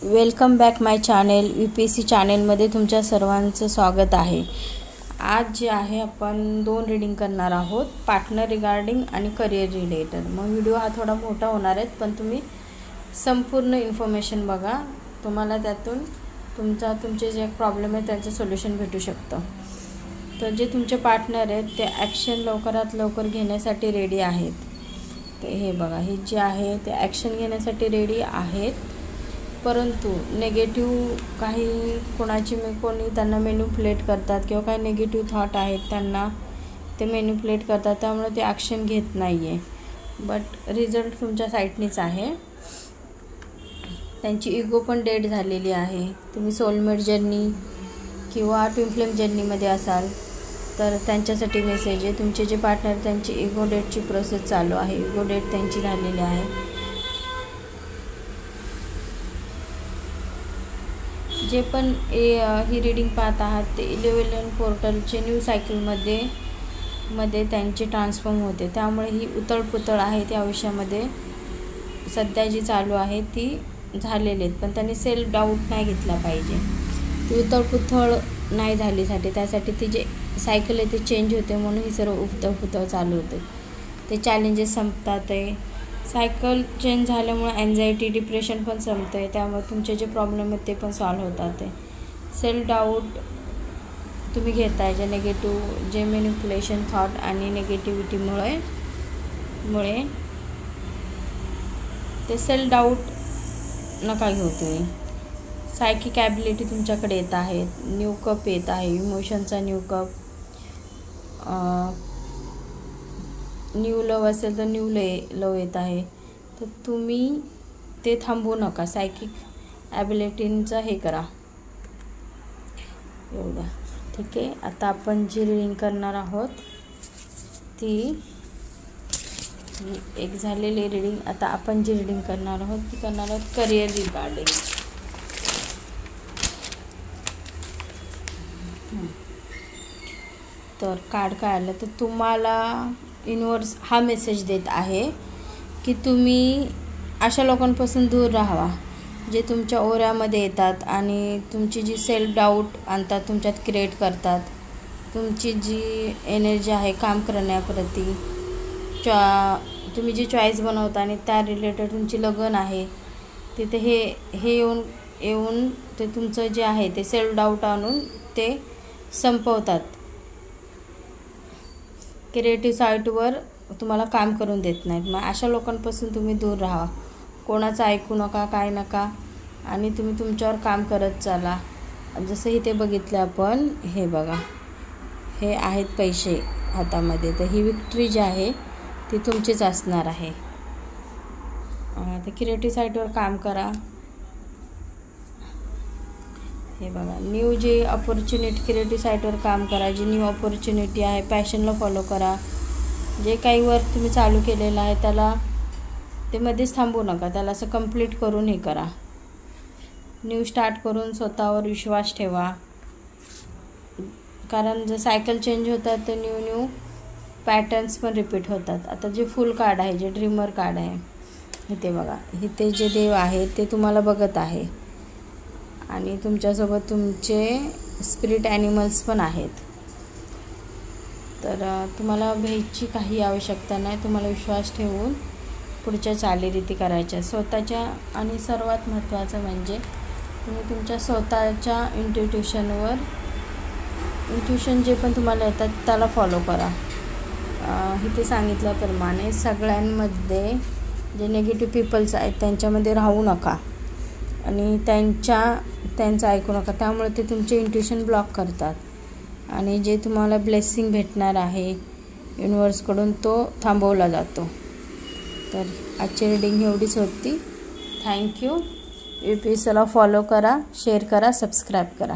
Welcome back माय channel UPSC चॅनेलमध्ये तुमच्या सर्वांचं स्वागत आहे। आज जे आहे आपण दोन रीडिंग करणार आहोत, पार्टनर रिगार्डिंग आणि करियर रिलेटेड। मग व्हिडिओ हा थोडा मोठा होणार आहे, पण तुम्ही संपूर्ण इन्फॉर्मेशन बघा, तुम्हाला त्यातून तुमचे जे प्रॉब्लेम आहे त्याचं सोल्युशन भेटू शकतं। तर जे तुमचे पार्टनर आहेत ते ॲक्शन लवकरात लवकर घेण्यासाठी रेडी आहेत। ते हे बघा, हे जे आहे ते ॲक्शन घेण्यासाठी रेडी आहेत, परंतु नेगेटिव्ह काही कोणी त्यांना मॅनिपुलेट करतात किंवा काही नेगेटिव्ह थॉट आहेत त्यांना ते मॅनिपुलेट करतात, त्यामुळे ते ॲक्शन घेत नाही आहे। बट रिझल्ट तुमच्या साईडनीच आहे। त्यांची इगो पण डेड झालेली आहे। तुम्ही सोलमेट जर्नी किंवा ट्विन फ्लेम जर्नीमध्ये असाल तर त्यांच्यासाठी मेसेज आहे। तुमचे जे पार्टनर त्यांची इगो डेटची प्रोसेस चालू आहे, इगो डेट त्यांची झालेली आहे। जे पण ही रीडिंग पाहत आहात ते 11 पोर्टलचे न्यू सायकलमध्ये त्यांचे ट्रान्सफॉर्म होते, त्यामुळे ही उतळपुतळ आहे त्या आयुष्यामध्ये सध्या जी चालू आहे ती झालेली आहेत। पण त्यांनी सेल्फ डाऊट नाही घेतला पाहिजे। ती उतळपुतळ नाही झालीसाठी त्यासाठी ती जे सायकल आहे ते चेंज होते, म्हणून ही सर्व उतळपुतळ चालू होते। ते चॅलेंजेस संपतात आहे, सायकल चेंज झाल्यामुळे एन्झायटी डिप्रेशन पण संपतं आहे, त्यामुळे तुमचे जे प्रॉब्लेम आहेत ते पण सॉल्व्ह होतात आहे। सेल्फ डाऊट तुम्ही घेताय, जे नेगेटिव्ह जे मॅनिपुलेशन थॉट आणि नेगेटिव्हिटीमुळे ते सेल्फ डाऊट नका घेऊ तुम्ही। सायकिक ॲबिलिटी तुमच्याकडे येत आहेत, न्यू कप येत आहे, इमोशनचा न्यू कप, न्यू लव असेल तर न्यू लव येत आहे। तर तुम्ही ते थांबवू नका, सायकिक ॲबिलिटींचं हे करा एवढं, ठीक आहे। आता आपण जी रीडिंग करणार आहोत ती एक झालेली रीडिंग। आता आपण जी रीडिंग करणार आहोत ती करणार आहोत करियर रिगार्डिंग। तर कार्ड काय आलं तर तुम्हाला युनिवर्स हा मेसेज देत आहे की तुम्ही अशा लोकांपासून दूर राहावा जे तुमच्या ओऱ्यामध्ये येतात आणि तुमची जी सेल्फ डाऊट आणतात, तुमच्यात क्रिएट करतात। तुमची जी एनर्जी आहे काम करण्याप्रती, तुम्ही जी चॉईस बनवता आणि त्या रिलेटेड तुमची लगन आहे, तिथे हे येऊन ते तुमचं जे आहे ते सेल्फ डाऊट आणून ते संपवतात। क्रिएटिव्ह साईटवर तुम्हाला काम करून देत नाहीत। मग अशा लोकांपासून तुम्ही दूर राहा, कोणाचं ऐकू नका, काय नका, आणि तुम्ही तुमच्यावर काम करत चाला। जसं इथे बघितलं आपण, हे बघा, हे आहेत पैसे हातामध्ये, तर ही विक्ट्री जी आहे ती तुमचीच असणार आहे। तर क्रिएटिव्ह साईटवर काम करा। हे बघा, न्यू जे अपॉर्च्युनिटी, क्रिएटिव्ह साईटवर काम करा, जी न्यू अपॉर्च्युनिटी आहे पॅशनला फॉलो करा। जे काही वर्क तुम्ही चालू केलेलं आहे त्याला ते मध्येच थांबवू नका, त्याला असं कंप्लीट करून हे करा। न्यू स्टार्ट करून स्वतःवर विश्वास ठेवा, कारण जर सायकल चेंज होतात तर न्यू पॅटर्न्स पण रिपीट होतात। आता जे फुल कार्ड आहे, जे ड्रीमर कार्ड आहे, इथे बघा, इथे जे देव आहे ते तुम्हाला बघत आहे आणि तुमच्यासोबत तुमचे स्पिरिट ॲनिमल्स पण आहेत। तर तुम्हाला भ्यायची काही आवश्यकता नाही, तुम्हाला विश्वास ठेवून पुढच्या चालीरीती करायच्या स्वतःच्या। आणि सर्वात महत्त्वाचं म्हणजे तुम्ही तुमच्या स्वतःच्या इंट्युशन जे पण तुम्हाला येतात त्याला फॉलो करा। इथे सांगितल्याप्रमाणे सगळ्यांमध्ये जे निगेटिव्ह पीपल्स आहेत त्यांच्यामध्ये राहू नका आणि त्यांचं ऐकू नका, त्यामुळे ते तुमचे इंट्युशन ब्लॉक करतात आणि जे तुम्हाला ब्लेसिंग भेटणार आहे युनिवर्सकडून तो थांबवला जातो। तर आजची रीडिंग एवढीच होती। थँक्यू। UPSCला फॉलो करा, शेअर करा, सबस्क्राईब करा।